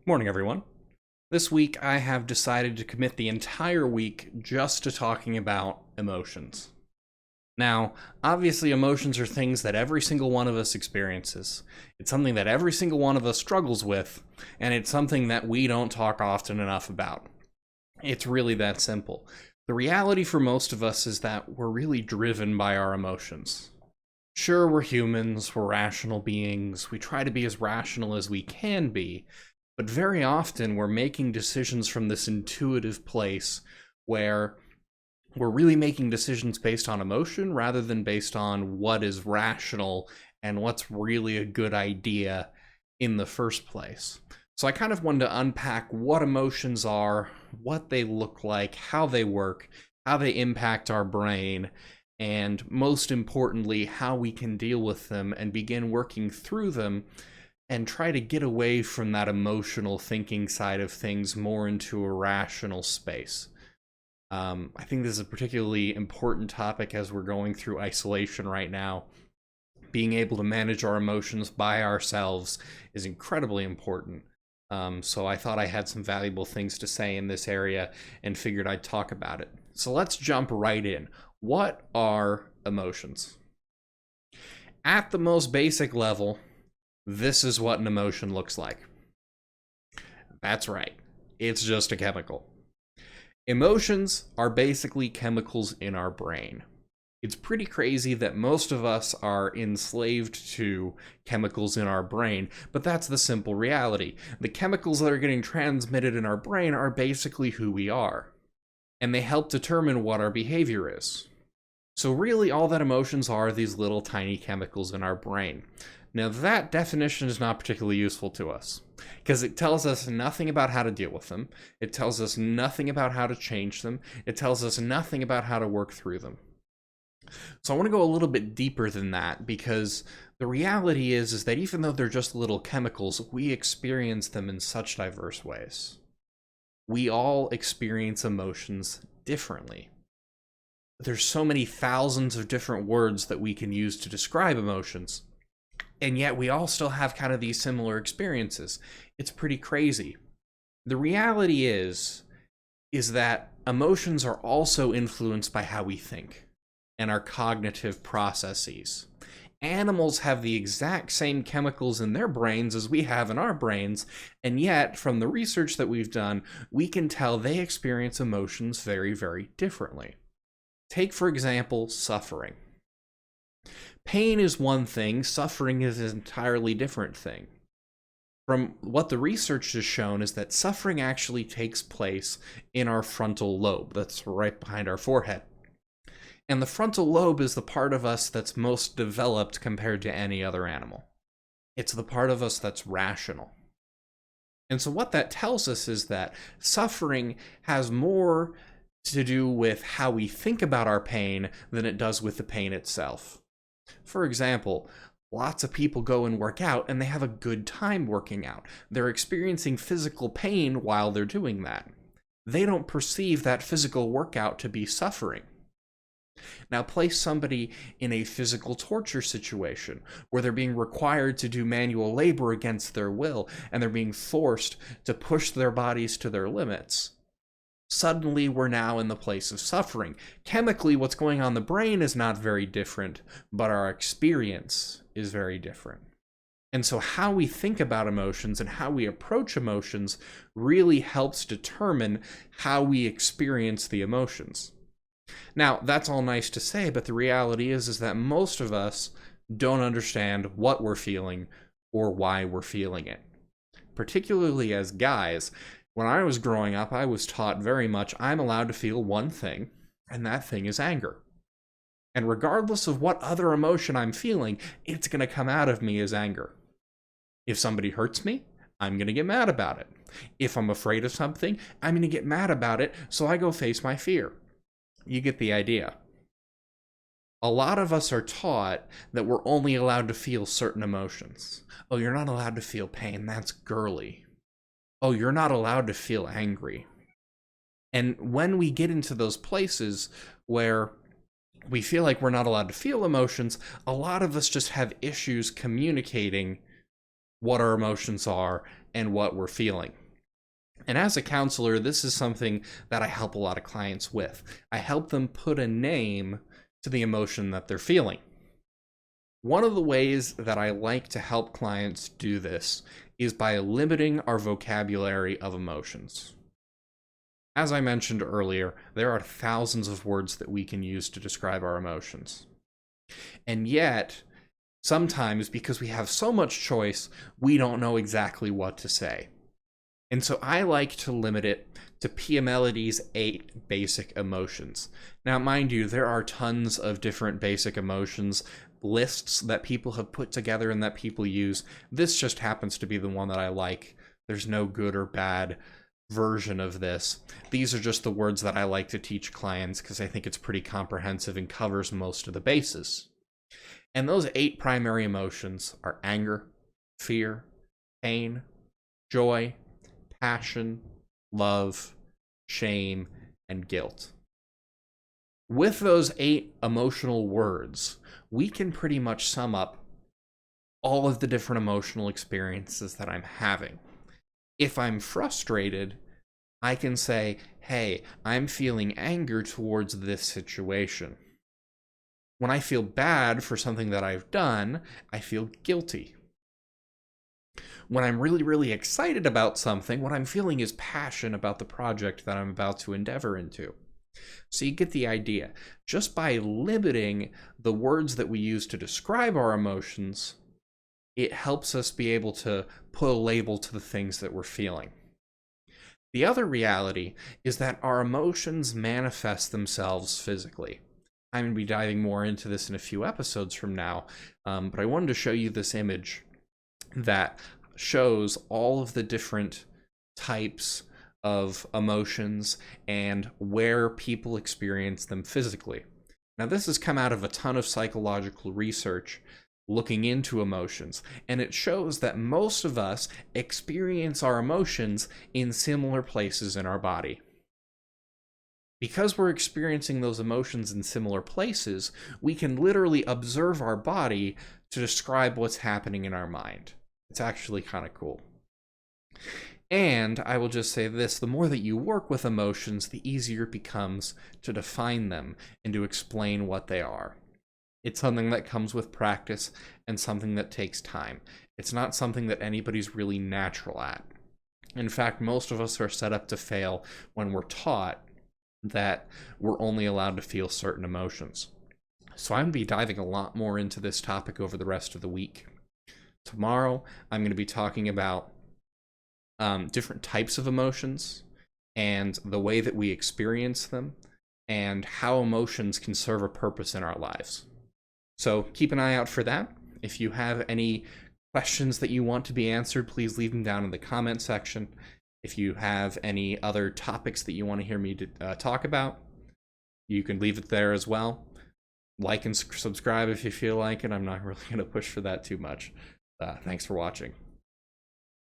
Morning, everyone. This week, I have decided to commit the entire week just to talking about emotions. Now, obviously, emotions are things that every single one of us experiences. It's something that every single one of us struggles with, and it's something that we don't talk often enough about. It's really that simple. The reality for most of us is that we're really driven by our emotions. Sure, we're humans, we're rational beings, we try to be as rational as we can be, but very often we're making decisions from this intuitive place where we're really making decisions based on emotion rather than based on what is rational and what's really a good idea in the first place. So I kind of wanted to unpack what emotions are, what they look like, how they work, how they impact our brain, and most importantly, how we can deal with them and begin working through them and try to get away from that emotional thinking side of things more into a rational space. I think this is a particularly important topic as we're going through isolation right now. Being able to manage our emotions by ourselves is incredibly important. So I thought I had some valuable things to say in this area and figured I'd talk about it. So let's jump right in. What are emotions? At the most basic level, this is what an emotion looks like. That's right. It's just a chemical. Emotions are basically chemicals in our brain. It's pretty crazy that most of us are enslaved to chemicals in our brain, but that's the simple reality. The chemicals that are getting transmitted in our brain are basically who we are, and they help determine what our behavior is. So really all that emotions are these little tiny chemicals in our brain. Now that definition is not particularly useful to us because it tells us nothing about how to deal with them. It tells us nothing about how to change them. It tells us nothing about how to work through them. So I want to go a little bit deeper than that because the reality is that even though they're just little chemicals, we experience them in such diverse ways. We all experience emotions differently. There's so many thousands of different words that we can use to describe emotions. And yet we all still have kind of these similar experiences. It's pretty crazy. The reality is that emotions are also influenced by how we think and our cognitive processes. Animals have the exact same chemicals in their brains as we have in our brains, and yet from the research that we've done, we can tell they experience emotions very, very differently. Take, for example, suffering. Pain is one thing, suffering is an entirely different thing. From what the research has shown is that suffering actually takes place in our frontal lobe, that's right behind our forehead. And the frontal lobe is the part of us that's most developed compared to any other animal. It's the part of us that's rational. And so what that tells us is that suffering has more to do with how we think about our pain than it does with the pain itself. For example, lots of people go and work out and they have a good time working out. They're experiencing physical pain while they're doing that. They don't perceive that physical workout to be suffering. Now place somebody in a physical torture situation where they're being required to do manual labor against their will and they're being forced to push their bodies to their limits. Suddenly we're now in the place of suffering. Chemically, what's going on in the brain is not very different, but our experience is very different. And so how we think about emotions and how we approach emotions really helps determine how we experience the emotions. Now, that's all nice to say, but the reality is that most of us don't understand what we're feeling or why we're feeling it. Particularly as guys, when I was growing up, I was taught very much I'm allowed to feel one thing, and that thing is anger. And regardless of what other emotion I'm feeling, it's going to come out of me as anger. If somebody hurts me, I'm going to get mad about it. If I'm afraid of something, I'm going to get mad about it, so I go face my fear. You get the idea. A lot of us are taught that we're only allowed to feel certain emotions. Oh, you're not allowed to feel pain, that's girly. Oh, you're not allowed to feel angry. And when we get into those places where we feel like we're not allowed to feel emotions, a lot of us just have issues communicating what our emotions are and what we're feeling. And as a counselor, this is something that I help a lot of clients with. I help them put a name to the emotion that they're feeling. One of the ways that I like to help clients do this is by limiting our vocabulary of emotions. As I mentioned earlier, there are thousands of words that we can use to describe our emotions. And yet, sometimes because we have so much choice, we don't know exactly what to say. And so I like to limit it to PMLD's 8 basic emotions. Now, mind you, there are tons of different basic emotions lists that people have put together and that people use. This just happens to be the one that I like. There's no good or bad version of this. These are just the words that I like to teach clients because I think it's pretty comprehensive and covers most of the bases. And those 8 primary emotions are anger, fear, pain, joy, passion, love, shame, and guilt. With those 8 emotional words, we can pretty much sum up all of the different emotional experiences that I'm having. If I'm frustrated, I can say, hey, I'm feeling anger towards this situation. When I feel bad for something that I've done, I feel guilty. When I'm really, really excited about something, what I'm feeling is passion about the project that I'm about to endeavor into. So you get the idea. Just by limiting the words that we use to describe our emotions, it helps us be able to put a label to the things that we're feeling. The other reality is that our emotions manifest themselves physically. I'm going to be diving more into this in a few episodes from now, but I wanted to show you this image that shows all of the different types of emotions and where people experience them physically. Now, this has come out of a ton of psychological research looking into emotions, and it shows that most of us experience our emotions in similar places in our body. Because we're experiencing those emotions in similar places, we can literally observe our body to describe what's happening in our mind. It's actually kind of cool. And I will just say this, the more that you work with emotions, the easier it becomes to define them and to explain what they are. It's something that comes with practice and something that takes time. It's not something that anybody's really natural at. In fact, most of us are set up to fail when we're taught that we're only allowed to feel certain emotions. So I'm going to be diving a lot more into this topic over the rest of the week. Tomorrow, I'm going to be talking about different types of emotions and the way that we experience them and how emotions can serve a purpose in our lives. So keep an eye out for that. If you have any questions that you want to be answered, please leave them down in the comment section. If you have any other topics that you want to hear me talk about, you can leave it there as well. Like and subscribe if you feel like it. I'm not really going to push for that too much. Thanks for watching.